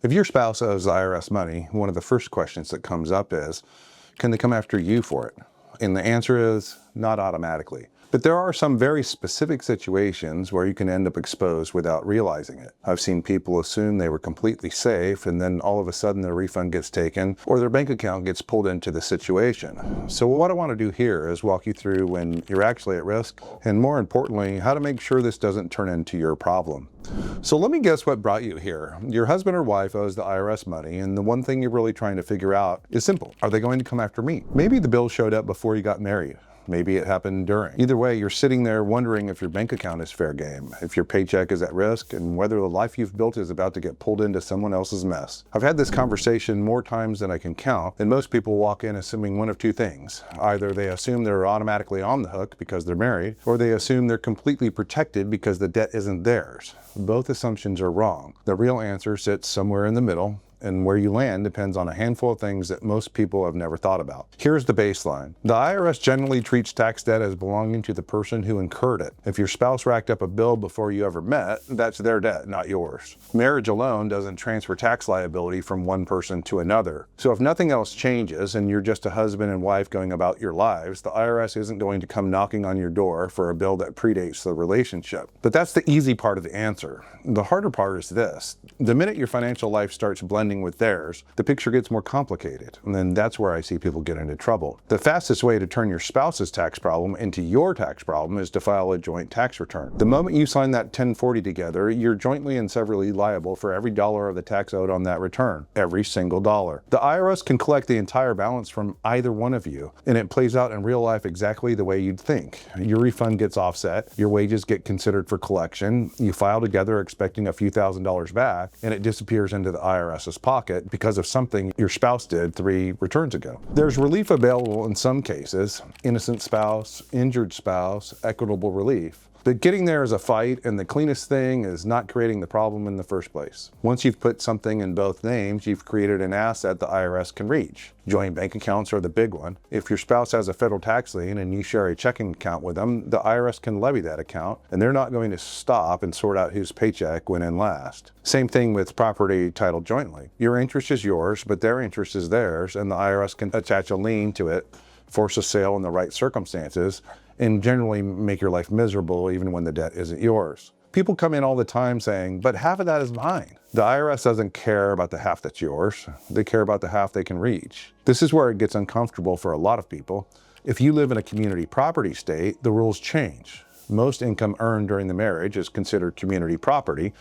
If your spouse owes the IRS money, one of the first questions that comes up is, can they come after you for it? And the answer is, not automatically. But there are some very specific situations where you can end up exposed without realizing it. I've seen people assume they were completely safe, and then all of a sudden their refund gets taken or their bank account gets pulled into the situation. So what I want to do here is walk you through when you're actually at risk, and more importantly, how to make sure this doesn't turn into your problem. So let me guess what brought you here. Your husband or wife owes the IRS money, and the one thing you're really trying to figure out is simple. Are they going to come after me? Maybe the bill showed up before you got married. Maybe it happened during. Either way, you're sitting there wondering if your bank account is fair game, if your paycheck is at risk, and whether the life you've built is about to get pulled into someone else's mess. I've had this conversation more times than I can count, and most people walk in assuming one of two things. Either they assume they're automatically on the hook because they're married, or they assume they're completely protected because the debt isn't theirs. Both assumptions are wrong. The real answer sits somewhere in the middle, and where you land depends on a handful of things that most people have never thought about. Here's the baseline. The IRS generally treats tax debt as belonging to the person who incurred it. If your spouse racked up a bill before you ever met, that's their debt, not yours. Marriage alone doesn't transfer tax liability from one person to another. So if nothing else changes and you're just a husband and wife going about your lives, the IRS isn't going to come knocking on your door for a bill that predates the relationship. But that's the easy part of the answer. The harder part is this. The minute your financial life starts blending with theirs, the picture gets more complicated, and then that's where I see people get into trouble. The fastest way to turn your spouse's tax problem into your tax problem is to file a joint tax return. The moment you sign that 1040 together, you're jointly and severally liable for every dollar of the tax owed on that return, every single dollar. The IRS can collect the entire balance from either one of you, and it plays out in real life exactly the way you'd think. Your refund gets offset, your wages get considered for collection, you file together expecting a few $1,000s back, and it disappears into the IRS's pocket because of something your spouse did 3 returns ago. There's relief available in some cases: innocent spouse, injured spouse, equitable relief. But getting there is a fight, and the cleanest thing is not creating the problem in the first place. Once you've put something in both names, you've created an asset the IRS can reach. Joint bank accounts are the big one. If your spouse has a federal tax lien and you share a checking account with them, the IRS can levy that account, and they're not going to stop and sort out whose paycheck went in last. Same thing with property titled jointly. Your interest is yours, but their interest is theirs, and the IRS can attach a lien to it, force a sale in the right circumstances, and generally make your life miserable even when the debt isn't yours. People come in all the time saying, but half of that is mine. The IRS doesn't care about the half that's yours. They care about the half they can reach. This is where it gets uncomfortable for a lot of people. If you live in a community property state, the rules change. Most income earned during the marriage is considered community property,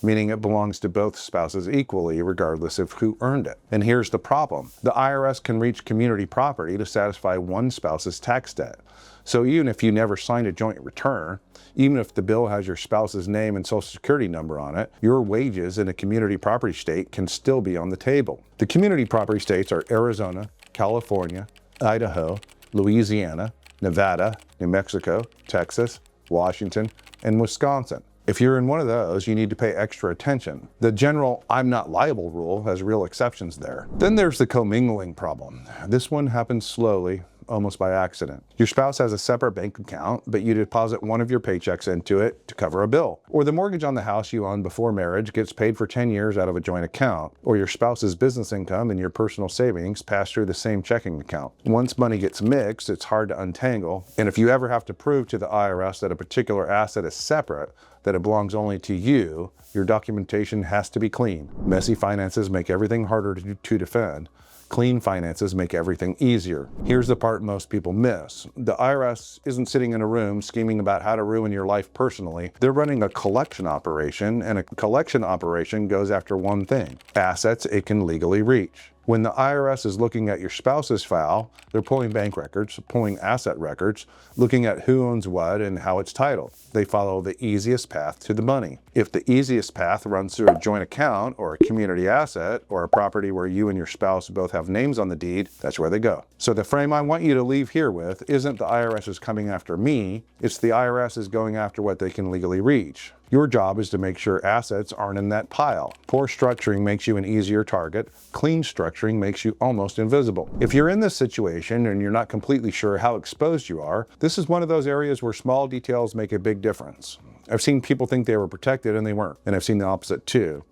meaning it belongs to both spouses equally, regardless of who earned it. And here's the problem. The IRS can reach community property to satisfy one spouse's tax debt. So even if you never signed a joint return, even if the bill has your spouse's name and social security number on it, your wages in a community property state can still be on the table. The community property states are Arizona, California, Idaho, Louisiana, Nevada, New Mexico, Texas, Washington, and Wisconsin. If you're in one of those, you need to pay extra attention. The general "I'm not liable" rule has real exceptions there. Then there's the commingling problem. This one happens slowly, almost by accident. Your spouse has a separate bank account, but you deposit one of your paychecks into it to cover a bill. Or the mortgage on the house you owned before marriage gets paid for 10 years out of a joint account. Or your spouse's business income and your personal savings pass through the same checking account. Once money gets mixed, it's hard to untangle. And if you ever have to prove to the IRS that a particular asset is separate, that it belongs only to you, your documentation has to be clean. Messy finances make everything harder to defend. Clean finances make everything easier. Here's the part most people miss. The IRS isn't sitting in a room scheming about how to ruin your life personally. They're running a collection operation, and a collection operation goes after one thing: assets it can legally reach. When the IRS is looking at your spouse's file, they're pulling bank records, pulling asset records, looking at who owns what and how it's titled. They follow the easiest path to the money. If the easiest path runs through a joint account or a community asset or a property where you and your spouse both have names on the deed, that's where they go. So the frame I want you to leave here with isn't the IRS is coming after me, it's the IRS is going after what they can legally reach. Your job is to make sure assets aren't in that pile. Poor structuring makes you an easier target. Clean structuring makes you almost invisible. If you're in this situation and you're not completely sure how exposed you are, this is one of those areas where small details make a big difference. I've seen people think they were protected and they weren't, and I've seen the opposite too.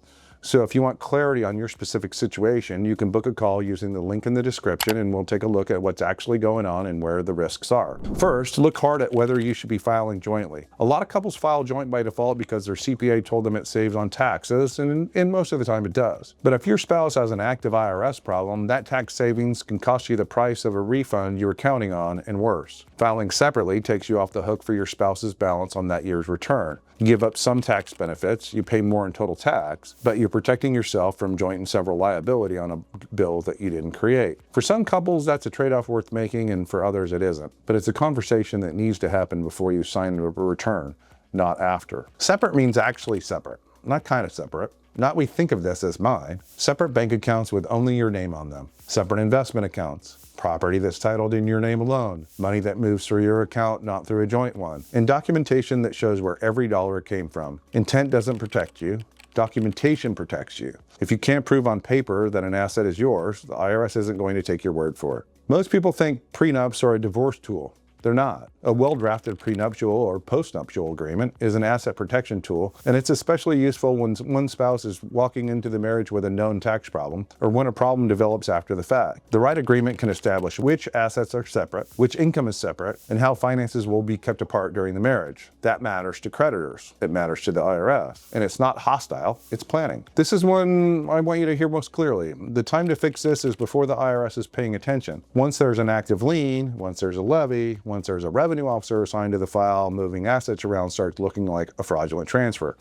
So if you want clarity on your specific situation, you can book a call using the link in the description, and we'll take a look at what's actually going on and where the risks are. First, look hard at whether you should be filing jointly. A lot of couples file joint by default because their CPA told them it saves on taxes, and most of the time it does. But if your spouse has an active IRS problem, that tax savings can cost you the price of a refund you were counting on, and worse. Filing separately takes you off the hook for your spouse's balance on that year's return. You give up some tax benefits, you pay more in total tax, but you're protecting yourself from joint and several liability on a bill that you didn't create. For some couples, that's a trade-off worth making, and for others it isn't. But it's a conversation that needs to happen before you sign a return, not after. Separate means actually separate, not kind of separate. Not we think of this as mine. Separate bank accounts with only your name on them. Separate investment accounts. Property that's titled in your name alone. Money that moves through your account, not through a joint one. And documentation that shows where every dollar came from. Intent doesn't protect you. Documentation protects you. If you can't prove on paper that an asset is yours, the IRS isn't going to take your word for it. Most people think prenups are a divorce tool. They're not. A well-drafted prenuptial or postnuptial agreement is an asset protection tool, and it's especially useful when one spouse is walking into the marriage with a known tax problem, or when a problem develops after the fact. The right agreement can establish which assets are separate, which income is separate, and how finances will be kept apart during the marriage. That matters to creditors. It matters to the IRS. And it's not hostile, it's planning. This is one I want you to hear most clearly. The time to fix this is before the IRS is paying attention. Once there's an active lien, once there's a levy, once there's a revenue officer assigned to the file, moving assets around starts looking like a fraudulent transfer.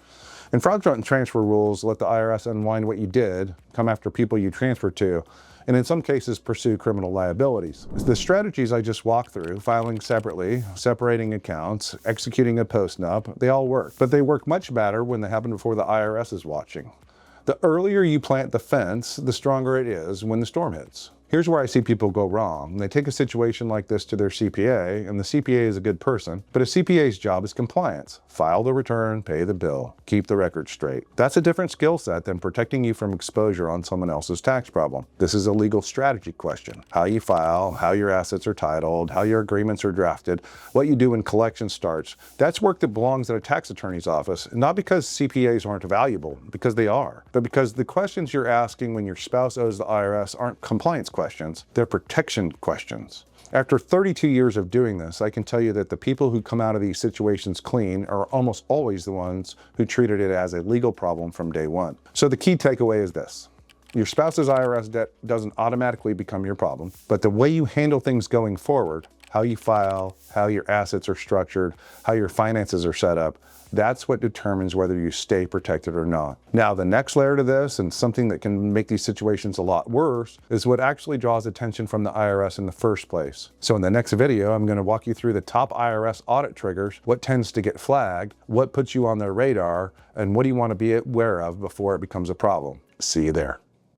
And fraudulent transfer rules let the IRS unwind what you did, come after people you transferred to, and in some cases pursue criminal liabilities. The strategies I just walked through, filing separately, separating accounts, executing a postnup, they all work. But they work much better when they happen before the IRS is watching. The earlier you plant the fence, the stronger it is when the storm hits. Here's where I see people go wrong. They take a situation like this to their CPA, and the CPA is a good person, but a CPA's job is compliance. File the return, pay the bill, keep the record straight. That's a different skill set than protecting you from exposure on someone else's tax problem. This is a legal strategy question. How you file, how your assets are titled, how your agreements are drafted, what you do when collection starts. That's work that belongs at a tax attorney's office, not because CPAs aren't valuable, because they are, but because the questions you're asking when your spouse owes the IRS aren't compliance questions, they're protection questions. After 32 years of doing this, I can tell you that the people who come out of these situations clean are almost always the ones who treated it as a legal problem from day one. So the key takeaway is this. Your spouse's IRS debt doesn't automatically become your problem, but the way you handle things going forward, how you file, how your assets are structured, how your finances are set up, that's what determines whether you stay protected or not. Now, the next layer to this, and something that can make these situations a lot worse, is what actually draws attention from the IRS in the first place. So in the next video, I'm going to walk you through the top IRS audit triggers, what tends to get flagged, what puts you on their radar, and what do you want to be aware of before it becomes a problem. See you there.